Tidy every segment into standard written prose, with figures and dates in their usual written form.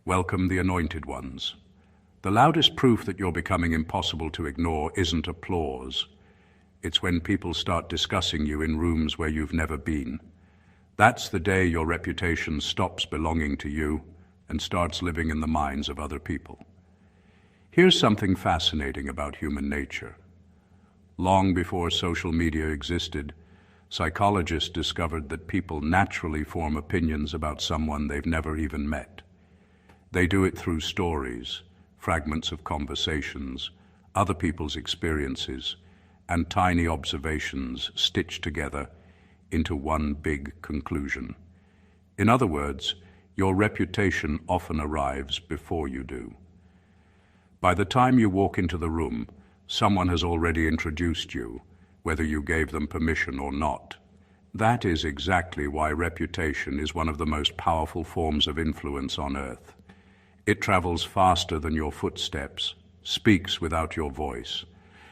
Welcome the anointed ones. The loudest proof that you're becoming impossible to ignore isn't applause. It's when people start discussing you in rooms where you've never been. That's the day your reputation stops belonging to you and starts living in the minds of other people. Here's something fascinating about human nature. Long before social media existed, psychologists discovered that people naturally form opinions about someone they've never even met. They do it through stories, fragments of conversations, other people's experiences, and tiny observations stitched together into one big conclusion. In other words, your reputation often arrives before you do. By the time you walk into the room, someone has already introduced you, whether you gave them permission or not. That is exactly why reputation is one of the most powerful forms of influence on earth. It travels faster than your footsteps, speaks without your voice,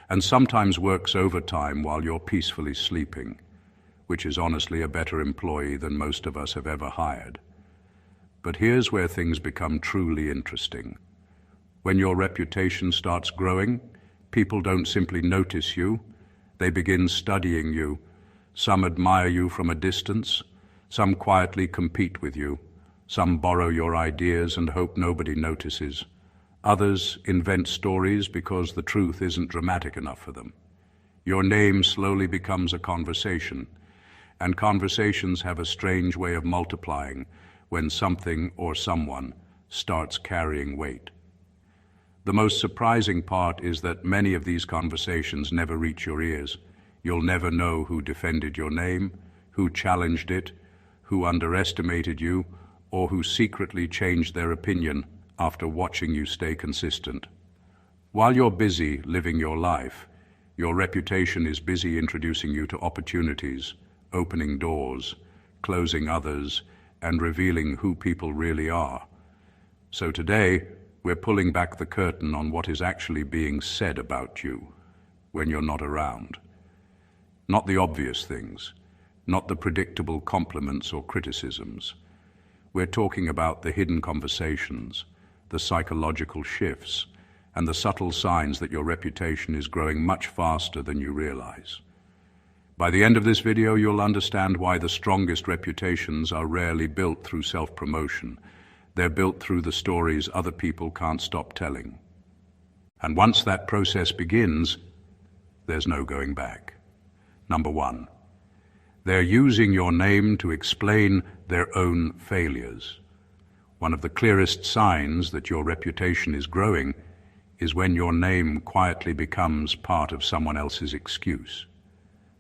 and sometimes works overtime while you're peacefully sleeping, which is honestly a better employee than most of us have ever hired. But here's where things become truly interesting. When your reputation starts growing, people don't simply notice you, they begin studying you. Some admire you from a distance, some quietly compete with you, some borrow your ideas and hope nobody notices. Others invent stories because the truth isn't dramatic enough for them. Your name slowly becomes a conversation, and conversations have a strange way of multiplying when something or someone starts carrying weight. The most surprising part is that many of these conversations never reach your ears. You'll never know who defended your name, who challenged it, who underestimated you, or who secretly changed their opinion after watching you stay consistent. While you're busy living your life, your reputation is busy introducing you to opportunities, opening doors, closing others, and revealing who people really are. So today, we're pulling back the curtain on what is actually being said about you when you're not around. Not the obvious things, not the predictable compliments or criticisms. We're talking about the hidden conversations, the psychological shifts, and the subtle signs that your reputation is growing much faster than you realize. By the end of this video, you'll understand why the strongest reputations are rarely built through self-promotion. They're built through the stories other people can't stop telling. And once that process begins, there's no going back. Number one, they're using your name to explain their own failures. One of the clearest signs that your reputation is growing is when your name quietly becomes part of someone else's excuse.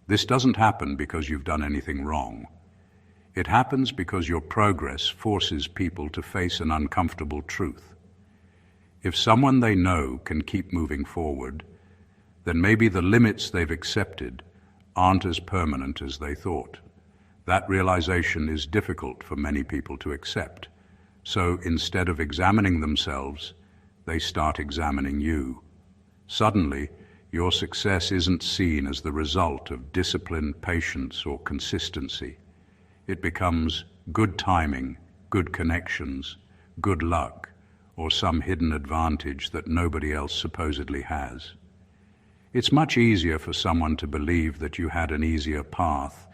This doesn't happen because you've done anything wrong. It happens because your progress forces people to face an uncomfortable truth. If someone they know can keep moving forward, then maybe the limits they've accepted aren't as permanent as they thought. That realization is difficult for many people to accept. So instead of examining themselves, they start examining you. Suddenly, your success isn't seen as the result of discipline, patience, or consistency. It becomes good timing, good connections, good luck, or some hidden advantage that nobody else supposedly has. It's much easier for someone to believe that you had an easier path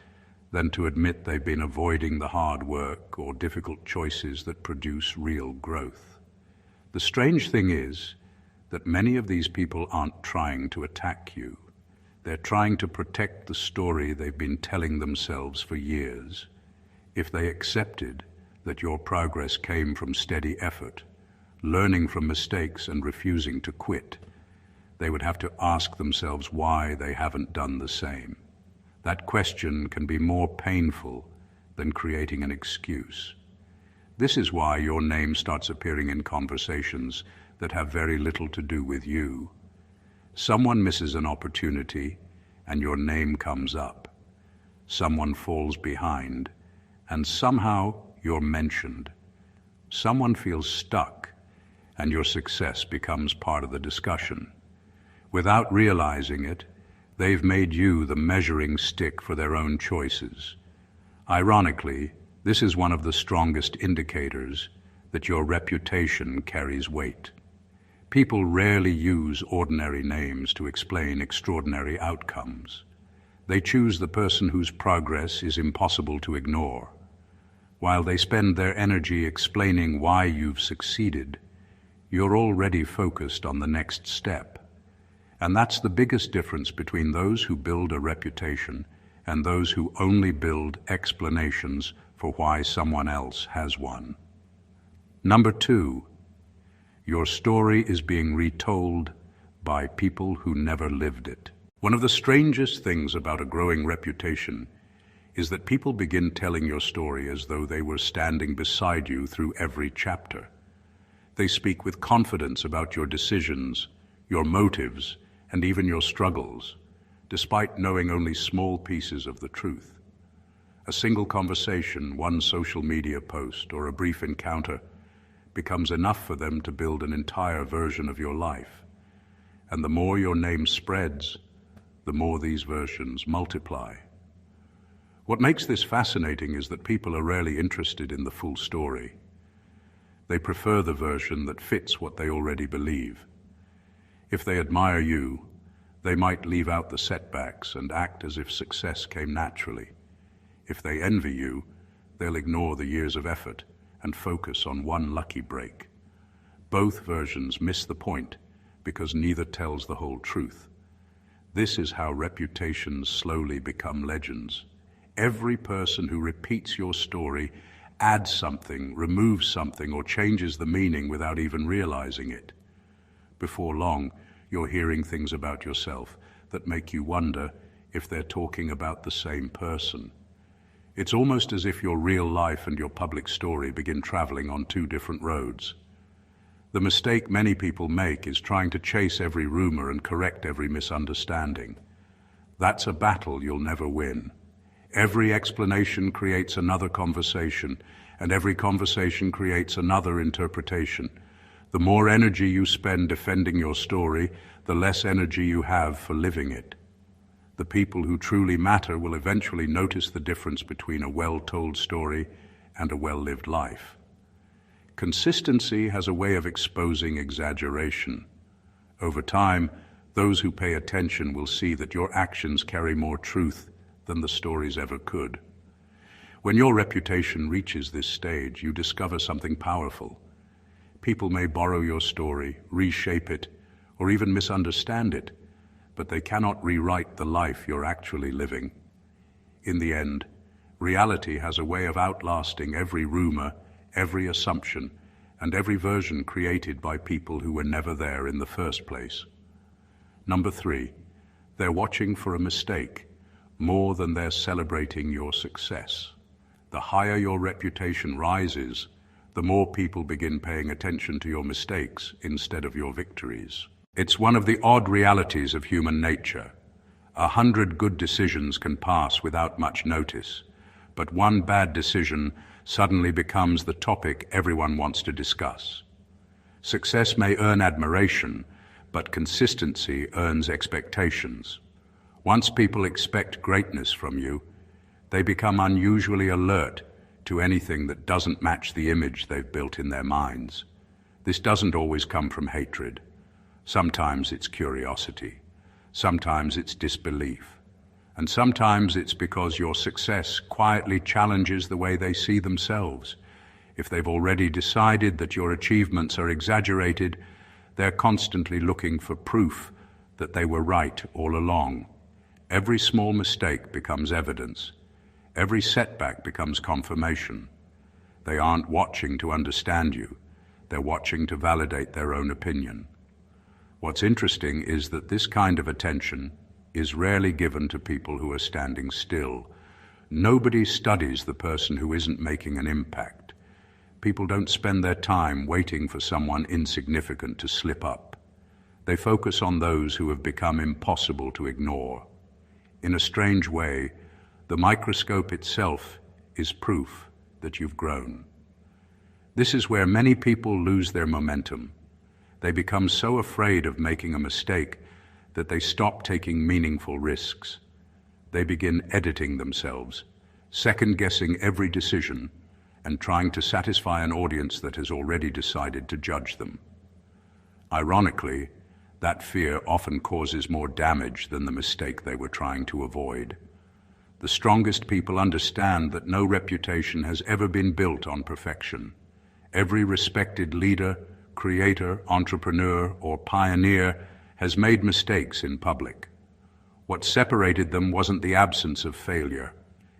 than to admit they've been avoiding the hard work or difficult choices that produce real growth. The strange thing is that many of these people aren't trying to attack you. They're trying to protect the story they've been telling themselves for years. If they accepted that your progress came from steady effort, learning from mistakes and refusing to quit, they would have to ask themselves why they haven't done the same. That question can be more painful than creating an excuse. This is why your name starts appearing in conversations that have very little to do with you. Someone misses an opportunity and your name comes up. Someone falls behind and somehow you're mentioned. Someone feels stuck and your success becomes part of the discussion. Without realizing it, they've made you the measuring stick for their own choices. Ironically, this is one of the strongest indicators that your reputation carries weight. People rarely use ordinary names to explain extraordinary outcomes. They choose the person whose progress is impossible to ignore. While they spend their energy explaining why you've succeeded, you're already focused on the next step. And that's the biggest difference between those who build a reputation and those who only build explanations for why someone else has one. Number 2, your story is being retold by people who never lived it. One of the strangest things about a growing reputation is that people begin telling your story as though they were standing beside you through every chapter. They speak with confidence about your decisions, your motives, and even your struggles, despite knowing only small pieces of the truth. A single conversation, one social media post, or a brief encounter becomes enough for them to build an entire version of your life. And the more your name spreads, the more these versions multiply. What makes this fascinating is that people are rarely interested in the full story. They prefer the version that fits what they already believe. If they admire you, they might leave out the setbacks and act as if success came naturally. If they envy you, they'll ignore the years of effort and focus on one lucky break. Both versions miss the point because neither tells the whole truth. This is how reputations slowly become legends. Every person who repeats your story adds something, removes something, or changes the meaning without even realizing it. Before long, you're hearing things about yourself that make you wonder if they're talking about the same person. It's almost as if your real life and your public story begin traveling on two different roads. The mistake many people make is trying to chase every rumor and correct every misunderstanding. That's a battle you'll never win. Every explanation creates another conversation, and every conversation creates another interpretation. The more energy you spend defending your story, the less energy you have for living it. The people who truly matter will eventually notice the difference between a well-told story and a well-lived life. Consistency has a way of exposing exaggeration. Over time, those who pay attention will see that your actions carry more truth than the stories ever could. When your reputation reaches this stage, you discover something powerful. People may borrow your story, reshape it, or even misunderstand it, but they cannot rewrite the life you're actually living. In the end, reality has a way of outlasting every rumor, every assumption, and every version created by people who were never there in the first place. Number 3, they're watching for a mistake more than they're celebrating your success. The higher your reputation rises, the more people begin paying attention to your mistakes instead of your victories. It's one of the odd realities of human nature. 100 good decisions can pass without much notice, but one bad decision suddenly becomes the topic everyone wants to discuss. Success may earn admiration, but consistency earns expectations. Once people expect greatness from you, they become unusually alert to anything that doesn't match the image they've built in their minds. This doesn't always come from hatred. Sometimes it's curiosity. Sometimes it's disbelief. And sometimes it's because your success quietly challenges the way they see themselves. If they've already decided that your achievements are exaggerated, they're constantly looking for proof that they were right all along. Every small mistake becomes evidence. Every setback becomes confirmation. They aren't watching to understand you. They're watching to validate their own opinion. What's interesting is that this kind of attention is rarely given to people who are standing still. Nobody studies the person who isn't making an impact. People don't spend their time waiting for someone insignificant to slip up. They focus on those who have become impossible to ignore. In a strange way, the microscope itself is proof that you've grown. This is where many people lose their momentum. They become so afraid of making a mistake that they stop taking meaningful risks. They begin editing themselves, second-guessing every decision, and trying to satisfy an audience that has already decided to judge them. Ironically, that fear often causes more damage than the mistake they were trying to avoid. The strongest people understand that no reputation has ever been built on perfection. Every respected leader, creator, entrepreneur, or pioneer has made mistakes in public. What separated them wasn't the absence of failure.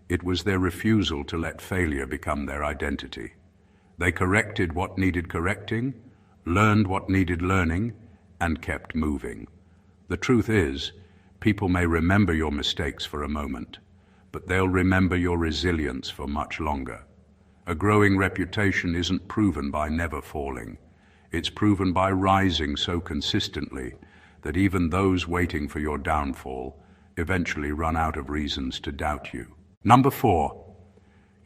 It was their refusal to let failure become their identity. They corrected what needed correcting, learned what needed learning, and kept moving. The truth is, people may remember your mistakes for a moment, but they'll remember your resilience for much longer. A growing reputation isn't proven by never falling. It's proven by rising so consistently that even those waiting for your downfall eventually run out of reasons to doubt you. Number 4,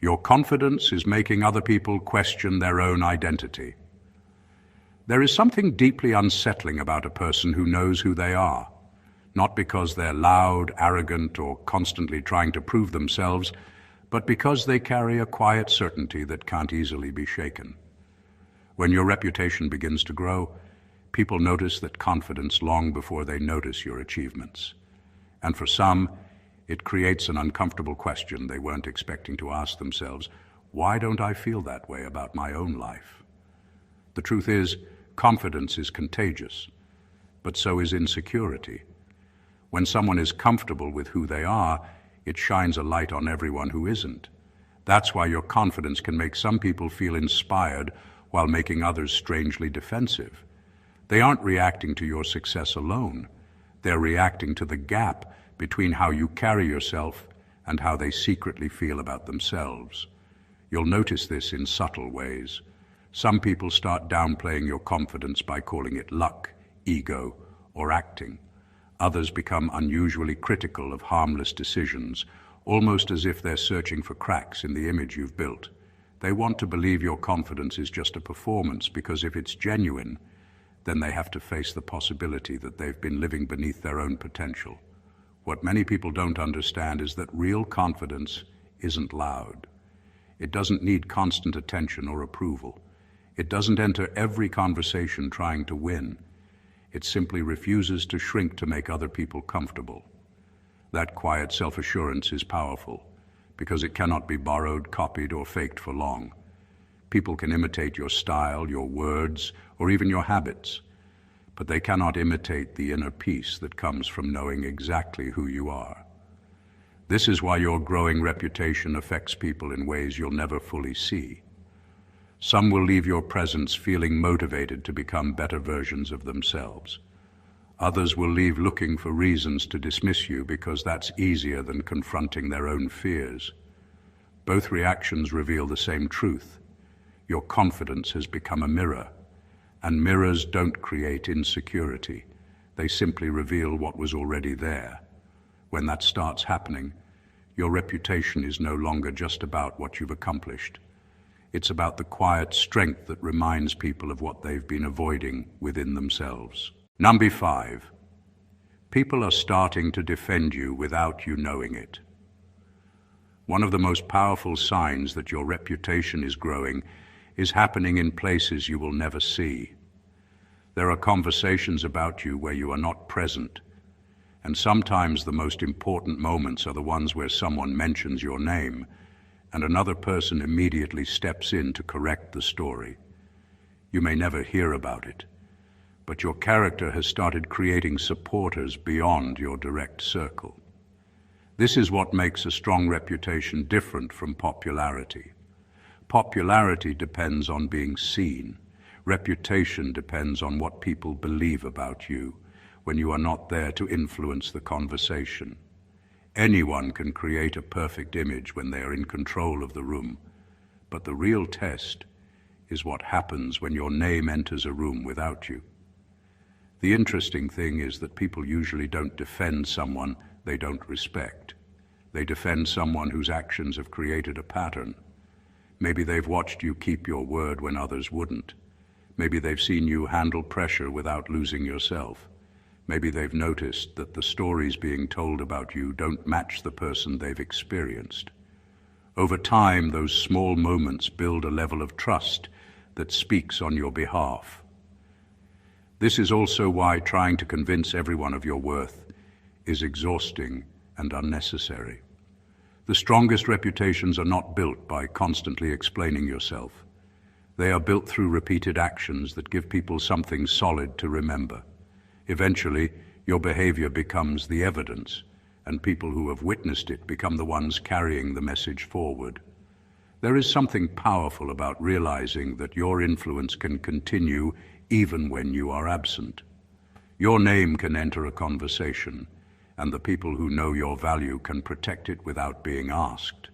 your confidence is making other people question their own identity. There is something deeply unsettling about a person who knows who they are, not because they're loud, arrogant, or constantly trying to prove themselves, but because they carry a quiet certainty that can't easily be shaken. When your reputation begins to grow, people notice that confidence long before they notice your achievements. And for some, it creates an uncomfortable question they weren't expecting to ask themselves: why don't I feel that way about my own life? The truth is, confidence is contagious, but so is insecurity. When someone is comfortable with who they are, it shines a light on everyone who isn't. That's why your confidence can make some people feel inspired while making others strangely defensive. They aren't reacting to your success alone. They're reacting to the gap between how you carry yourself and how they secretly feel about themselves. You'll notice this in subtle ways. Some people start downplaying your confidence by calling it luck, ego, or acting. Others become unusually critical of harmless decisions, almost as if they're searching for cracks in the image you've built. They want to believe your confidence is just a performance, because if it's genuine, then they have to face the possibility that they've been living beneath their own potential. What many people don't understand is that real confidence isn't loud. It doesn't need constant attention or approval. It doesn't enter every conversation trying to win. It simply refuses to shrink to make other people comfortable. That quiet self-assurance is powerful because it cannot be borrowed, copied, or faked for long. People can imitate your style, your words, or even your habits, but they cannot imitate the inner peace that comes from knowing exactly who you are. This is why your growing reputation affects people in ways you'll never fully see. Some will leave your presence feeling motivated to become better versions of themselves. Others will leave looking for reasons to dismiss you because that's easier than confronting their own fears. Both reactions reveal the same truth. Your confidence has become a mirror, and mirrors don't create insecurity. They simply reveal what was already there. When that starts happening, your reputation is no longer just about what you've accomplished. It's about the quiet strength that reminds people of what they've been avoiding within themselves. Number 5, people are starting to defend you without you knowing it. One of the most powerful signs that your reputation is growing is happening in places you will never see. There are conversations about you where you are not present, and sometimes the most important moments are the ones where someone mentions your name and another person immediately steps in to correct the story. You may never hear about it, but your character has started creating supporters beyond your direct circle. This is what makes a strong reputation different from popularity. Popularity depends on being seen. Reputation depends on what people believe about you when you are not there to influence the conversation. Anyone can create a perfect image when they are in control of the room, but the real test is what happens when your name enters a room without you. The interesting thing is that people usually don't defend someone they don't respect. They defend someone whose actions have created a pattern. Maybe they've watched you keep your word when others wouldn't. Maybe they've seen you handle pressure without losing yourself. Maybe they've noticed that the stories being told about you don't match the person they've experienced. Over time, those small moments build a level of trust that speaks on your behalf. This is also why trying to convince everyone of your worth is exhausting and unnecessary. The strongest reputations are not built by constantly explaining yourself. They are built through repeated actions that give people something solid to remember. Eventually, your behavior becomes the evidence, and people who have witnessed it become the ones carrying the message forward. There is something powerful about realizing that your influence can continue even when you are absent. Your name can enter a conversation, and the people who know your value can protect it without being asked.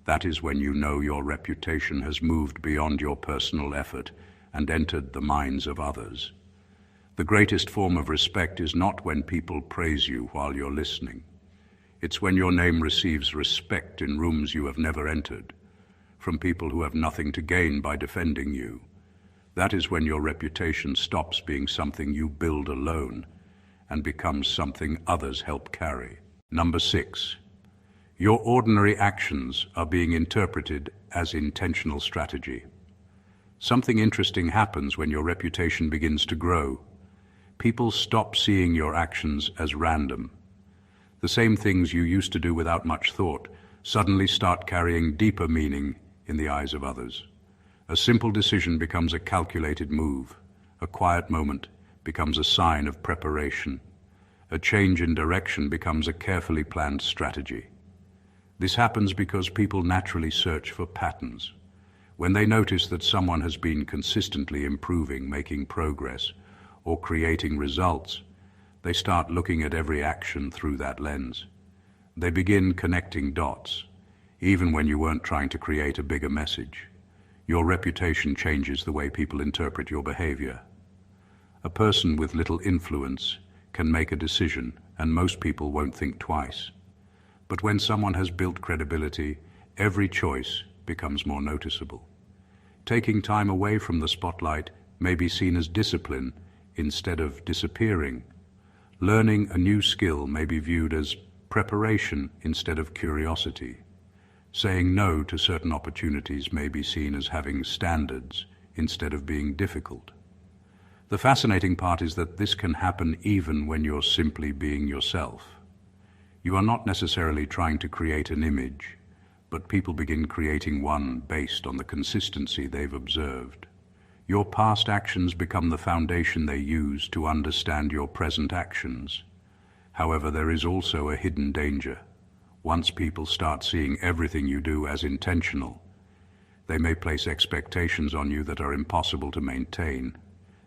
That is when you know your reputation has moved beyond your personal effort and entered the minds of others. The greatest form of respect is not when people praise you while you're listening. It's when your name receives respect in rooms you have never entered, from people who have nothing to gain by defending you. That is when your reputation stops being something you build alone and becomes something others help carry. Number 6. Your ordinary actions are being interpreted as intentional strategy. Something interesting happens when your reputation begins to grow. People stop seeing your actions as random. The same things you used to do without much thought suddenly start carrying deeper meaning in the eyes of others. A simple decision becomes a calculated move. A quiet moment becomes a sign of preparation. A change in direction becomes a carefully planned strategy. This happens because people naturally search for patterns. When they notice that someone has been consistently improving, making progress, or creating results, they start looking at every action through that lens. They begin connecting dots, even when you weren't trying to create a bigger message. Your reputation changes the way people interpret your behavior. A person with little influence can make a decision, and most people won't think twice. But when someone has built credibility, every choice becomes more noticeable. Taking time away from the spotlight may be seen as discipline instead of disappearing. Learning a new skill may be viewed as preparation instead of curiosity. Saying no to certain opportunities may be seen as having standards instead of being difficult. The fascinating part is that this can happen even when you're simply being yourself. You are not necessarily trying to create an image, but people begin creating one based on the consistency they've observed. Your past actions become the foundation they use to understand your present actions. However, there is also a hidden danger. Once people start seeing everything you do as intentional, they may place expectations on you that are impossible to maintain.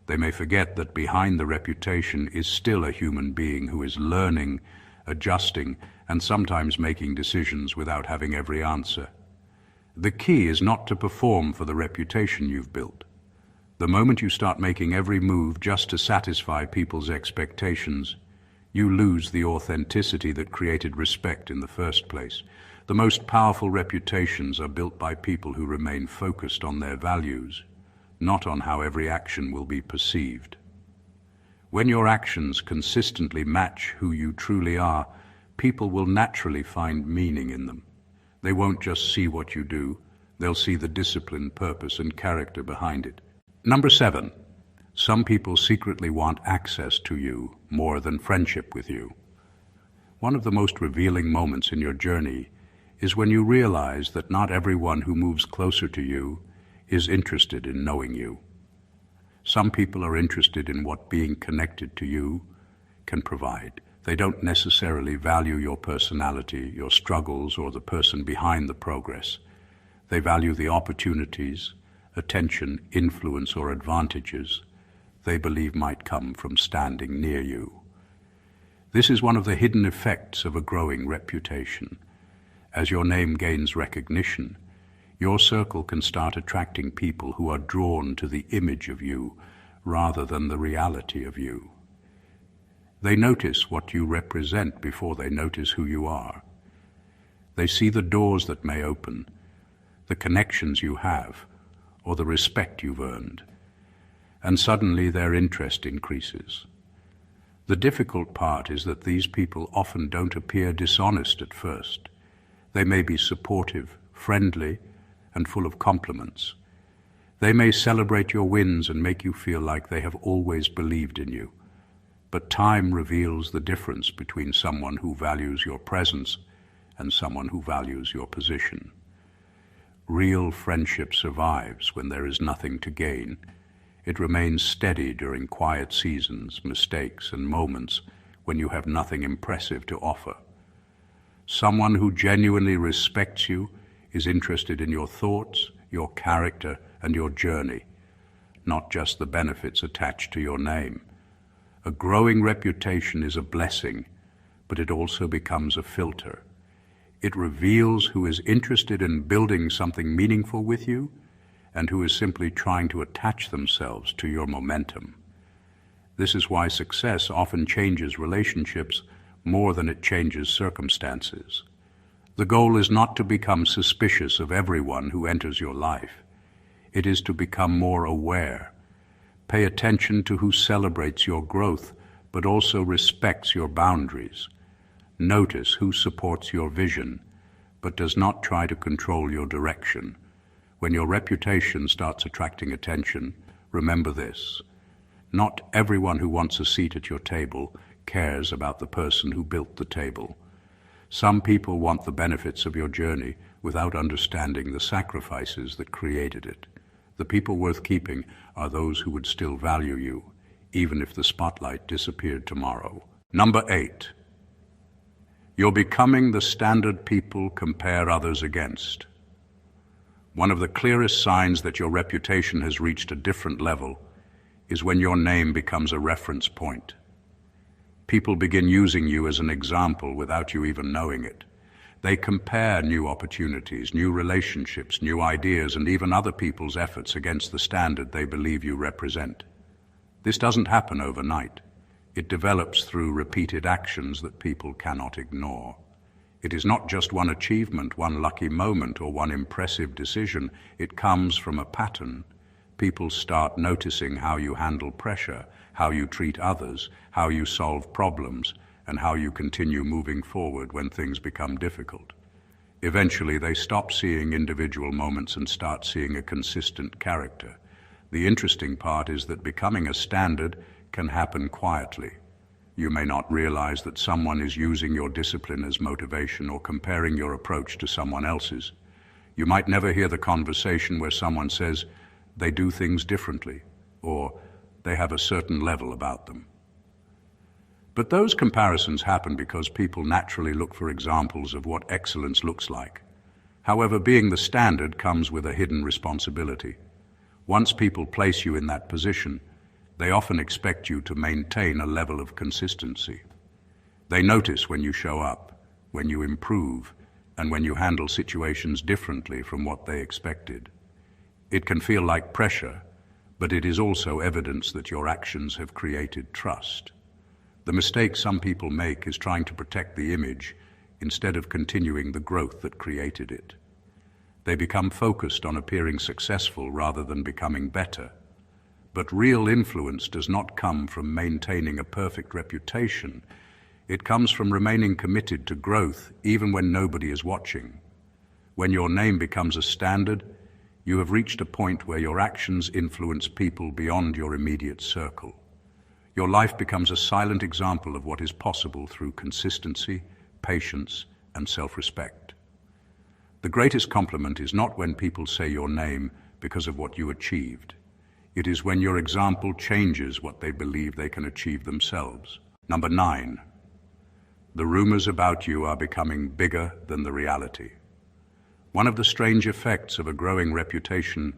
They may forget that behind the reputation is still a human being who is learning, adjusting, and sometimes making decisions without having every answer. The key is not to perform for the reputation you've built. The moment you start making every move just to satisfy people's expectations, you lose the authenticity that created respect in the first place. The most powerful reputations are built by people who remain focused on their values, not on how every action will be perceived. When your actions consistently match who you truly are, people will naturally find meaning in them. They won't just see what you do, they'll see the discipline, purpose, and character behind it. Number 7. Some people secretly want access to you more than friendship with you. One of the most revealing moments in your journey is when you realize that not everyone who moves closer to you is interested in knowing you. Some people are interested in what being connected to you can provide. They don't necessarily value your personality, your struggles, or the person behind the progress. They value the opportunities, attention, influence, or advantages they believe might come from standing near you. This is one of the hidden effects of a growing reputation. As your name gains recognition, your circle can start attracting people who are drawn to the image of you rather than the reality of you. They notice what you represent before they notice who you are. They see the doors that may open, the connections you have, or the respect you've earned, and suddenly their interest increases. The difficult part is that these people often don't appear dishonest at first. They may be supportive, friendly, and full of compliments. They may celebrate your wins and make you feel like they have always believed in you. But time reveals the difference between someone who values your presence and someone who values your position. Real friendship survives when there is nothing to gain. It remains steady during quiet seasons, mistakes, and moments when you have nothing impressive to offer. Someone who genuinely respects you is interested in your thoughts, your character, and your journey, not just the benefits attached to your name. A growing reputation is a blessing, but it also becomes a filter. It reveals who is interested in building something meaningful with you and who is simply trying to attach themselves to your momentum. This is why success often changes relationships more than it changes circumstances. The goal is not to become suspicious of everyone who enters your life. It is to become more aware. Pay attention to who celebrates your growth, but also respects your boundaries. Notice who supports your vision, but does not try to control your direction. When your reputation starts attracting attention, remember this: not everyone who wants a seat at your table cares about the person who built the table. Some people want the benefits of your journey without understanding the sacrifices that created it. The people worth keeping are those who would still value you, even if the spotlight disappeared tomorrow. Number 8. You're becoming the standard people compare others against. One of the clearest signs that your reputation has reached a different level is when your name becomes a reference point. People begin using you as an example without you even knowing it. They compare new opportunities, new relationships, new ideas, and even other people's efforts against the standard they believe you represent. This doesn't happen overnight. It develops through repeated actions that people cannot ignore. It is not just one achievement, one lucky moment, or one impressive decision. It comes from a pattern. People start noticing how you handle pressure, how you treat others, how you solve problems, and how you continue moving forward when things become difficult. Eventually, they stop seeing individual moments and start seeing a consistent character. The interesting part is that becoming a standard can happen quietly. You may not realize that someone is using your discipline as motivation or comparing your approach to someone else's. You might never hear the conversation where someone says they do things differently or they have a certain level about them. But those comparisons happen because people naturally look for examples of what excellence looks like. However, being the standard comes with a hidden responsibility. Once people place you in that position, they often expect you to maintain a level of consistency. They notice when you show up, when you improve, and when you handle situations differently from what they expected. It can feel like pressure, but it is also evidence that your actions have created trust. The mistake some people make is trying to protect the image instead of continuing the growth that created it. They become focused on appearing successful rather than becoming better. But real influence does not come from maintaining a perfect reputation. It comes from remaining committed to growth even when nobody is watching. When your name becomes a standard, you have reached a point where your actions influence people beyond your immediate circle. Your life becomes a silent example of what is possible through consistency, patience, and self-respect. The greatest compliment is not when people say your name because of what you achieved. It is when your example changes what they believe they can achieve themselves. Number 9. The rumors about you are becoming bigger than the reality. One of the strange effects of a growing reputation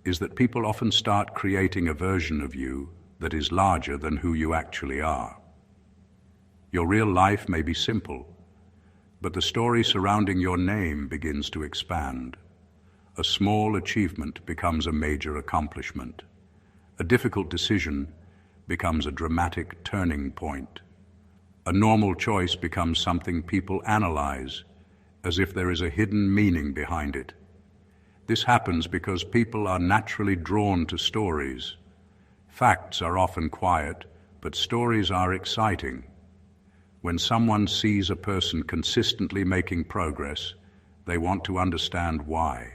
is that people often start creating a version of you that is larger than who you actually are. Your real life may be simple, but the story surrounding your name begins to expand. A small achievement becomes a major accomplishment. A difficult decision becomes a dramatic turning point. A normal choice becomes something people analyze, as if there is a hidden meaning behind it. This happens because people are naturally drawn to stories. Facts are often quiet, but stories are exciting. When someone sees a person consistently making progress, they want to understand why.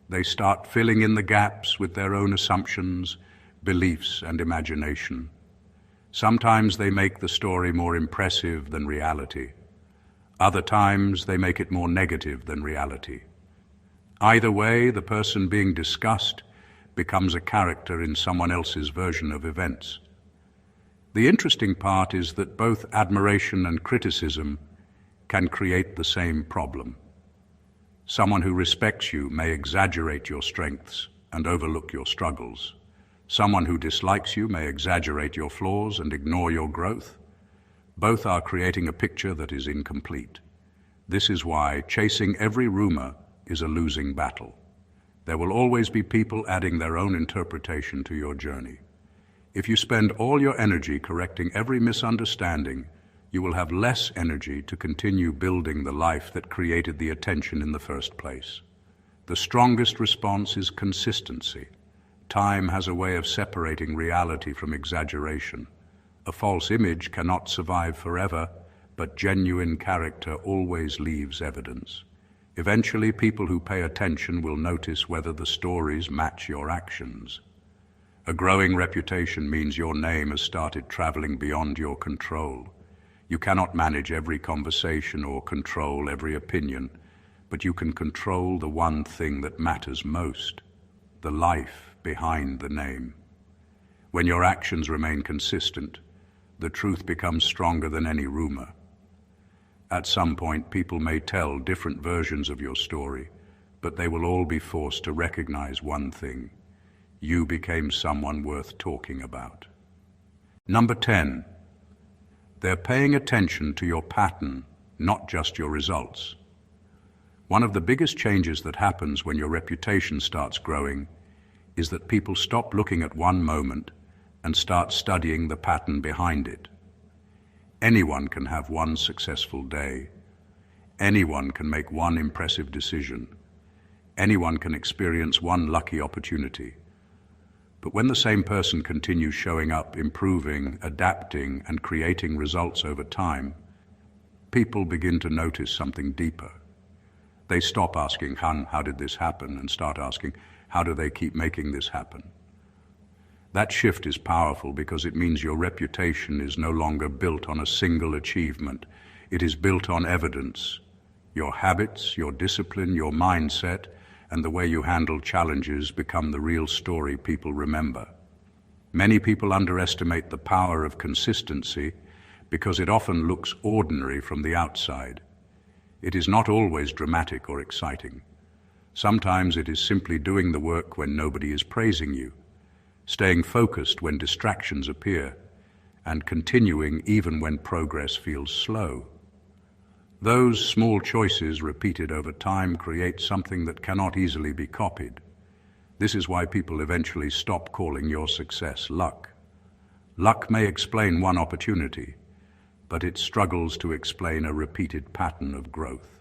They start filling in the gaps with their own assumptions, beliefs, and imagination. Sometimes they make the story more impressive than reality. Other times they make it more negative than reality. Either way, the person being discussed becomes a character in someone else's version of events. The interesting part is that both admiration and criticism can create the same problem. Someone who respects you may exaggerate your strengths and overlook your struggles. Someone who dislikes you may exaggerate your flaws and ignore your growth. Both are creating a picture that is incomplete. This is why chasing every rumor is a losing battle. There will always be people adding their own interpretation to your journey. If you spend all your energy correcting every misunderstanding, you will have less energy to continue building the life that created the attention in the first place. The strongest response is consistency. Time has a way of separating reality from exaggeration. A false image cannot survive forever, but genuine character always leaves evidence. Eventually, people who pay attention will notice whether the stories match your actions. A growing reputation means your name has started traveling beyond your control. You cannot manage every conversation or control every opinion, but you can control the one thing that matters most, the life behind the name. When your actions remain consistent, the truth becomes stronger than any rumor. At some point, people may tell different versions of your story, but they will all be forced to recognize one thing: you became someone worth talking about. Number 10. They're paying attention to your pattern, not just your results. One of the biggest changes that happens when your reputation starts growing is that people stop looking at one moment and start studying the pattern behind it. Anyone can have one successful day. Anyone can make one impressive decision. Anyone can experience one lucky opportunity. But when the same person continues showing up, improving, adapting, and creating results over time, people begin to notice something deeper. They stop asking, how did this happen? And start asking, how do they keep making this happen? That shift is powerful because it means your reputation is no longer built on a single achievement. It is built on evidence. Your habits, your discipline, your mindset, and the way you handle challenges become the real story people remember. Many people underestimate the power of consistency because it often looks ordinary from the outside. It is not always dramatic or exciting. Sometimes it is simply doing the work when nobody is praising you, staying focused when distractions appear, and continuing even when progress feels slow. Those small choices repeated over time create something that cannot easily be copied. This is why people eventually stop calling your success luck. Luck may explain one opportunity, but it struggles to explain a repeated pattern of growth.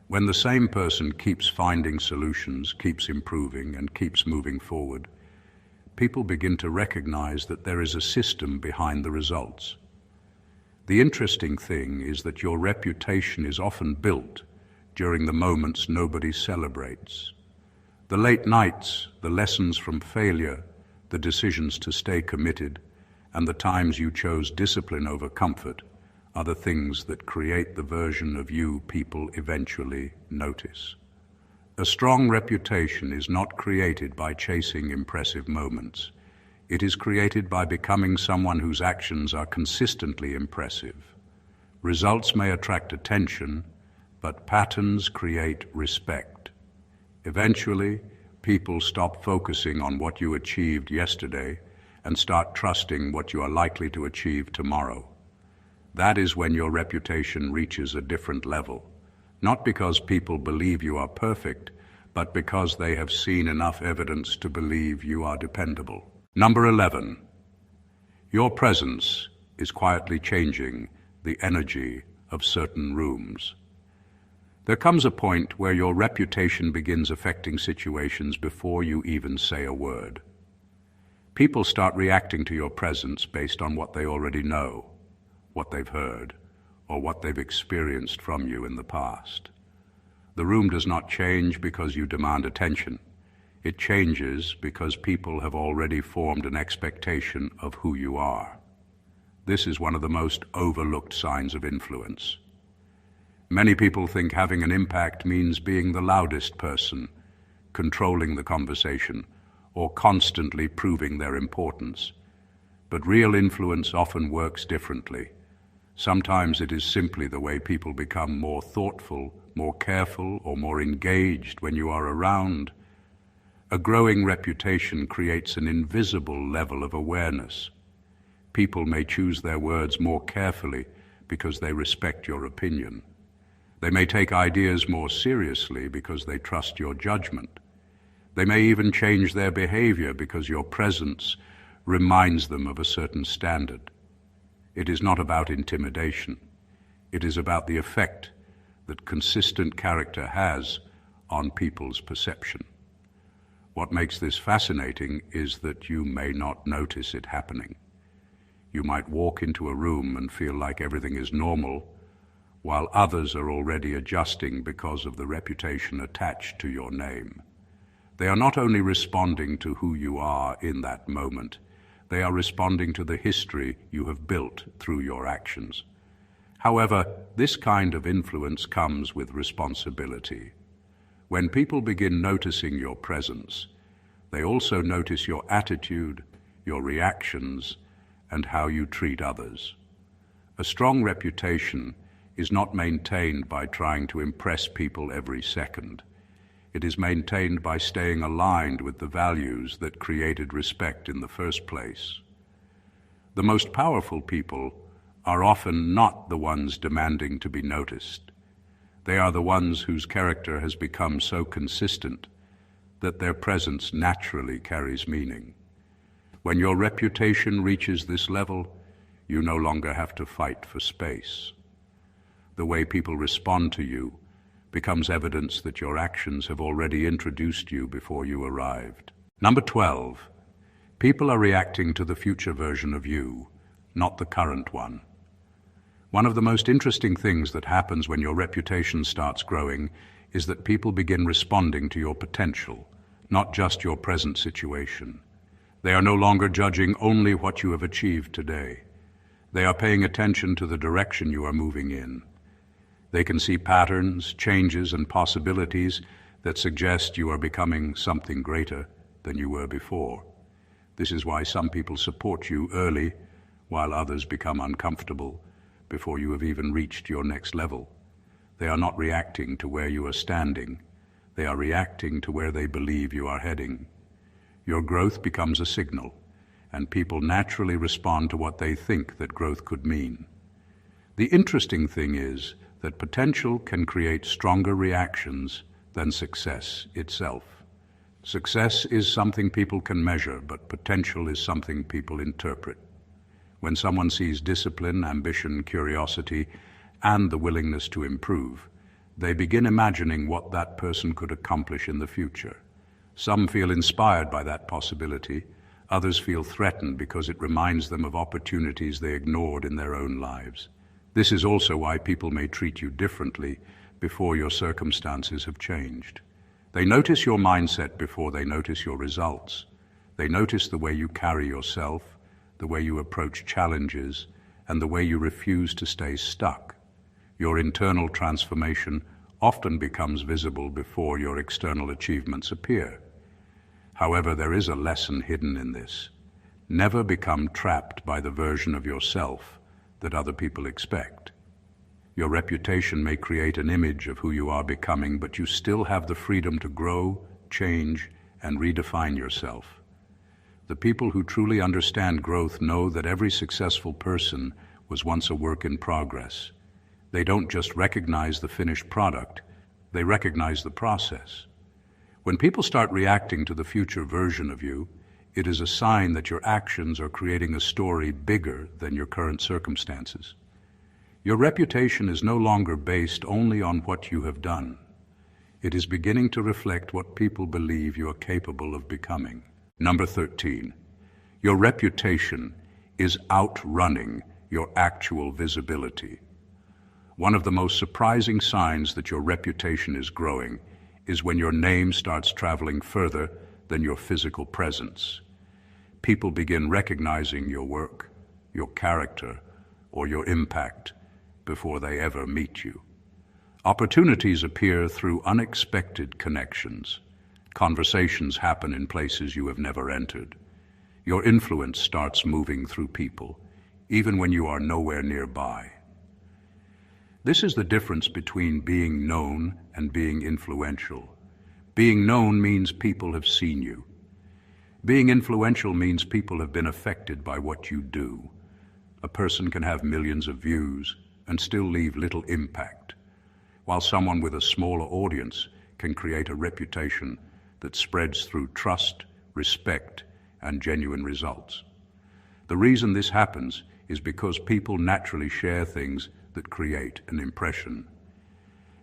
When the same person keeps finding solutions, keeps improving, and keeps moving forward, people begin to recognize that there is a system behind the results. The interesting thing is that your reputation is often built during the moments nobody celebrates. The late nights, the lessons from failure, the decisions to stay committed, and the times you chose discipline over comfort are the things that create the version of you people eventually notice. A strong reputation is not created by chasing impressive moments. It is created by becoming someone whose actions are consistently impressive. Results may attract attention, but patterns create respect. Eventually, people stop focusing on what you achieved yesterday and start trusting what you are likely to achieve tomorrow. That is when your reputation reaches a different level, not because people believe you are perfect, but because they have seen enough evidence to believe you are dependable. Number 11. Your presence is quietly changing the energy of certain rooms. There comes a point where your reputation begins affecting situations before you even say a word. People start reacting to your presence based on what they already know, what they've heard, or what they've experienced from you in the past. The room does not change because you demand attention. It changes because people have already formed an expectation of who you are. This is one of the most overlooked signs of influence. Many people think having an impact means being the loudest person, controlling the conversation, or constantly proving their importance. But real influence often works differently. Sometimes it is simply the way people become more thoughtful, more careful, or more engaged when you are around. A growing reputation creates an invisible level of awareness. People may choose their words more carefully because they respect your opinion. They may take ideas more seriously because they trust your judgment. They may even change their behavior because your presence reminds them of a certain standard. It is not about intimidation. It is about the effect that consistent character has on people's perception. What makes this fascinating is that you may not notice it happening. You might walk into a room and feel like everything is normal, while others are already adjusting because of the reputation attached to your name. They are not only responding to who you are in that moment, they are responding to the history you have built through your actions. However, this kind of influence comes with responsibility. When people begin noticing your presence, they also notice your attitude, your reactions, and how you treat others. A strong reputation is not maintained by trying to impress people every second. It is maintained by staying aligned with the values that created respect in the first place. The most powerful people are often not the ones demanding to be noticed. They are the ones whose character has become so consistent that their presence naturally carries meaning. When your reputation reaches this level, you no longer have to fight for space. The way people respond to you becomes evidence that your actions have already introduced you before you arrived. Number 12, people are reacting to the future version of you, not the current one. One of the most interesting things that happens when your reputation starts growing is that people begin responding to your potential, not just your present situation. They are no longer judging only what you have achieved today. They are paying attention to the direction you are moving in. They can see patterns, changes, and possibilities that suggest you are becoming something greater than you were before. This is why some people support you early, while others become uncomfortable before you have even reached your next level. They are not reacting to where you are standing. They are reacting to where they believe you are heading. Your growth becomes a signal, and people naturally respond to what they think that growth could mean. The interesting thing is that potential can create stronger reactions than success itself. Success is something people can measure, but potential is something people interpret. When someone sees discipline, ambition, curiosity, and the willingness to improve, they begin imagining what that person could accomplish in the future. Some feel inspired by that possibility. Others feel threatened because it reminds them of opportunities they ignored in their own lives. This is also why people may treat you differently before your circumstances have changed. They notice your mindset before they notice your results. They notice the way you carry yourself, the way you approach challenges, and the way you refuse to stay stuck. Your internal transformation often becomes visible before your external achievements appear. However, there is a lesson hidden in this. Never become trapped by the version of yourself that other people expect. Your reputation may create an image of who you are becoming, but you still have the freedom to grow, change, and redefine yourself. The people who truly understand growth know that every successful person was once a work in progress. They don't just recognize the finished product, they recognize the process. When people start reacting to the future version of you, it is a sign that your actions are creating a story bigger than your current circumstances. Your reputation is no longer based only on what you have done. It is beginning to reflect what people believe you are capable of becoming. Number 13, your reputation is outrunning your actual visibility. One of the most surprising signs that your reputation is growing is when your name starts traveling further than your physical presence. People begin recognizing your work, your character, or your impact before they ever meet you. Opportunities appear through unexpected connections. Conversations happen in places you have never entered. Your influence starts moving through people, even when you are nowhere nearby. This is the difference between being known and being influential. Being known means people have seen you. Being influential means people have been affected by what you do. A person can have millions of views and still leave little impact, while someone with a smaller audience can create a reputation that spreads through trust, respect, and genuine results. The reason this happens is because people naturally share things that create an impression.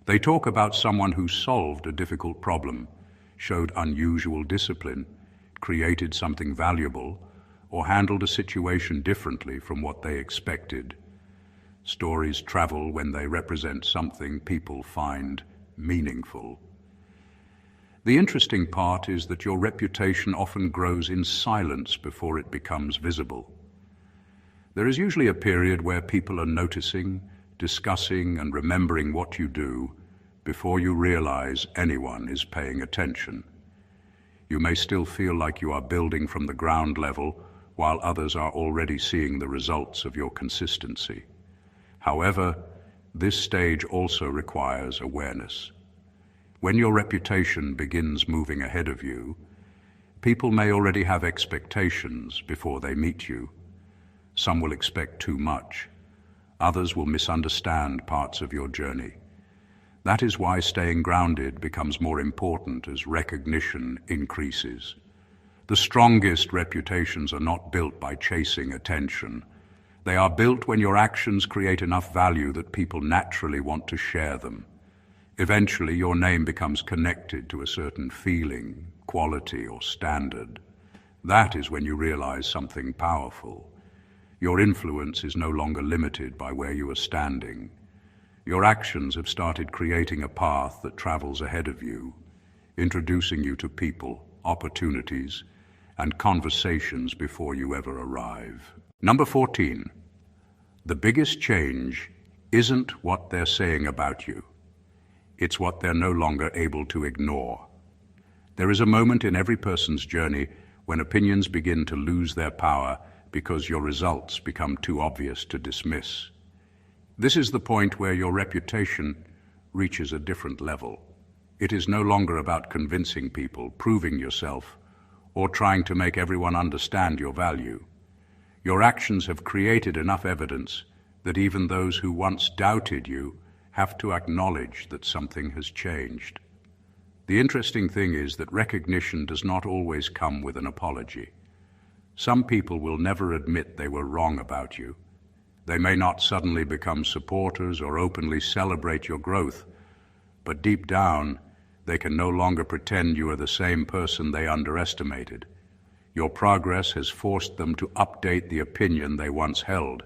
They talk about someone who solved a difficult problem, showed unusual discipline, created something valuable, or handled a situation differently from what they expected. Stories travel when they represent something people find meaningful. The interesting part is that your reputation often grows in silence before it becomes visible. There is usually a period where people are noticing, discussing, and remembering what you do before you realize anyone is paying attention. You may still feel like you are building from the ground level while others are already seeing the results of your consistency. However, this stage also requires awareness. When your reputation begins moving ahead of you, people may already have expectations before they meet you. Some will expect too much. Others will misunderstand parts of your journey. That is why staying grounded becomes more important as recognition increases. The strongest reputations are not built by chasing attention. They are built when your actions create enough value that people naturally want to share them. Eventually, your name becomes connected to a certain feeling, quality, or standard. That is when you realize something powerful. Your influence is no longer limited by where you are standing. Your actions have started creating a path that travels ahead of you, introducing you to people, opportunities, and conversations before you ever arrive. Number 14, the biggest change isn't what they're saying about you. It's what they're no longer able to ignore. There is a moment in every person's journey when opinions begin to lose their power because your results become too obvious to dismiss. This is the point where your reputation reaches a different level. It is no longer about convincing people, proving yourself, or trying to make everyone understand your value. Your actions have created enough evidence that even those who once doubted you have to acknowledge that something has changed. The interesting thing is that recognition does not always come with an apology. Some people will never admit they were wrong about you. They may not suddenly become supporters or openly celebrate your growth, but deep down, they can no longer pretend you are the same person they underestimated. Your progress has forced them to update the opinion they once held.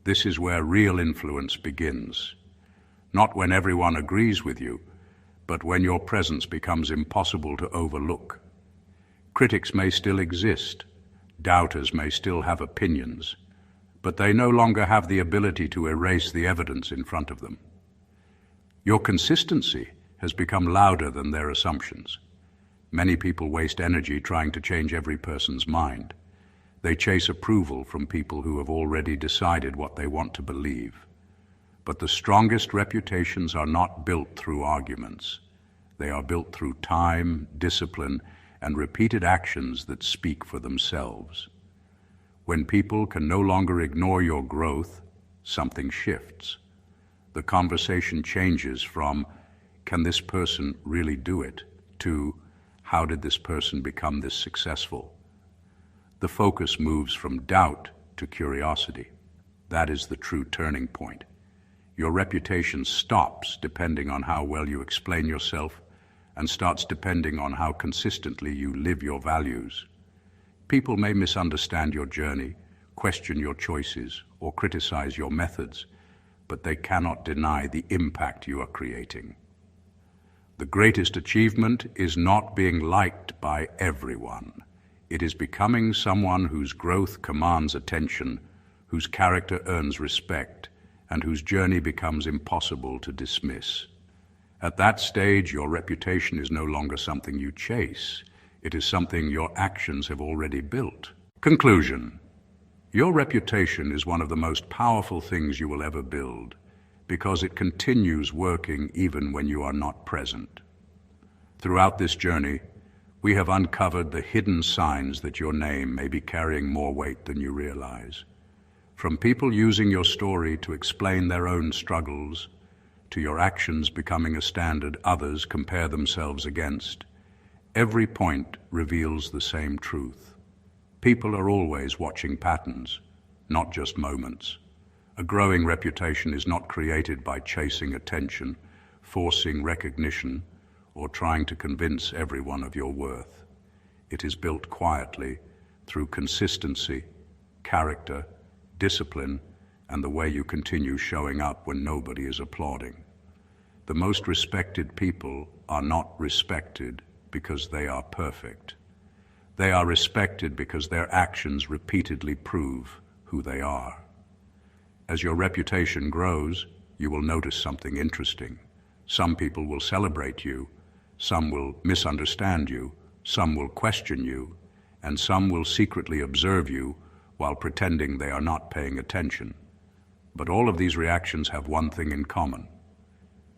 This is where real influence begins. Not when everyone agrees with you, but when your presence becomes impossible to overlook. Critics may still exist. Doubters may still have opinions, but they no longer have the ability to erase the evidence in front of them. Your consistency has become louder than their assumptions. Many people waste energy trying to change every person's mind. They chase approval from people who have already decided what they want to believe. But the strongest reputations are not built through arguments. They are built through time, discipline, and repeated actions that speak for themselves. When people can no longer ignore your growth, something shifts. The conversation changes from, "Can this person really do it?" to, "How did this person become this successful?" The focus moves from doubt to curiosity. That is the true turning point. Your reputation stops depending on how well you explain yourself and starts depending on how consistently you live your values. People may misunderstand your journey, question your choices, or criticize your methods, but they cannot deny the impact you are creating. The greatest achievement is not being liked by everyone. It is becoming someone whose growth commands attention, whose character earns respect, and whose journey becomes impossible to dismiss. At that stage, your reputation is no longer something you chase. It is something your actions have already built. Conclusion. Your reputation is one of the most powerful things you will ever build, because it continues working even when you are not present. Throughout this journey, we have uncovered the hidden signs that your name may be carrying more weight than you realize. From people using your story to explain their own struggles, to your actions becoming a standard others compare themselves against, every point reveals the same truth. People are always watching patterns, not just moments. A growing reputation is not created by chasing attention, forcing recognition, or trying to convince everyone of your worth. It is built quietly through consistency, character, discipline, and the way you continue showing up when nobody is applauding. The most respected people are not respected because they are perfect. They are respected because their actions repeatedly prove who they are. As your reputation grows, you will notice something interesting. Some people will celebrate you, some will misunderstand you, some will question you, and some will secretly observe you while pretending they are not paying attention. But all of these reactions have one thing in common.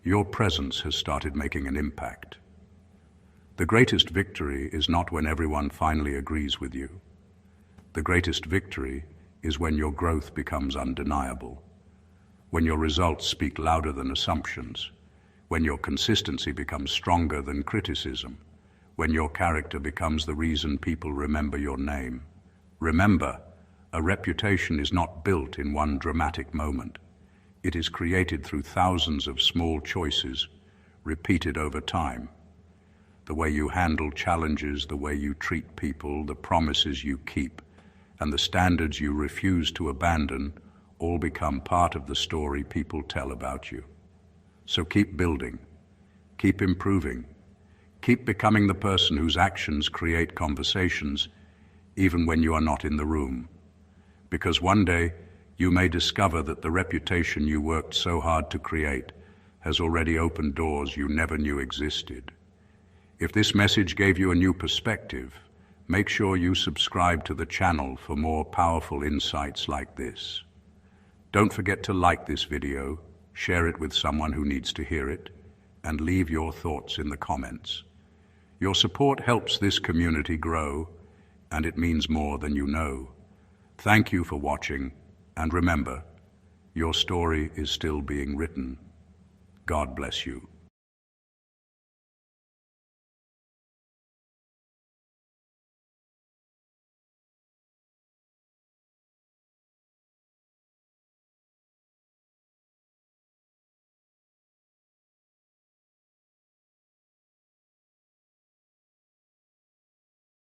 Your presence has started making an impact. The greatest victory is not when everyone finally agrees with you. The greatest victory is when your growth becomes undeniable, when your results speak louder than assumptions, when your consistency becomes stronger than criticism, when your character becomes the reason people remember your name. Remember, a reputation is not built in one dramatic moment. It is created through thousands of small choices, repeated over time. The way you handle challenges, the way you treat people, the promises you keep, and the standards you refuse to abandon all become part of the story people tell about you. So keep building, keep improving, keep becoming the person whose actions create conversations even when you are not in the room. Because one day you may discover that the reputation you worked so hard to create has already opened doors you never knew existed. If this message gave you a new perspective, make sure you subscribe to the channel for more powerful insights like this. Don't forget to like this video, share it with someone who needs to hear it, and leave your thoughts in the comments. Your support helps this community grow, and it means more than you know. Thank you for watching, and remember, your story is still being written. God bless you.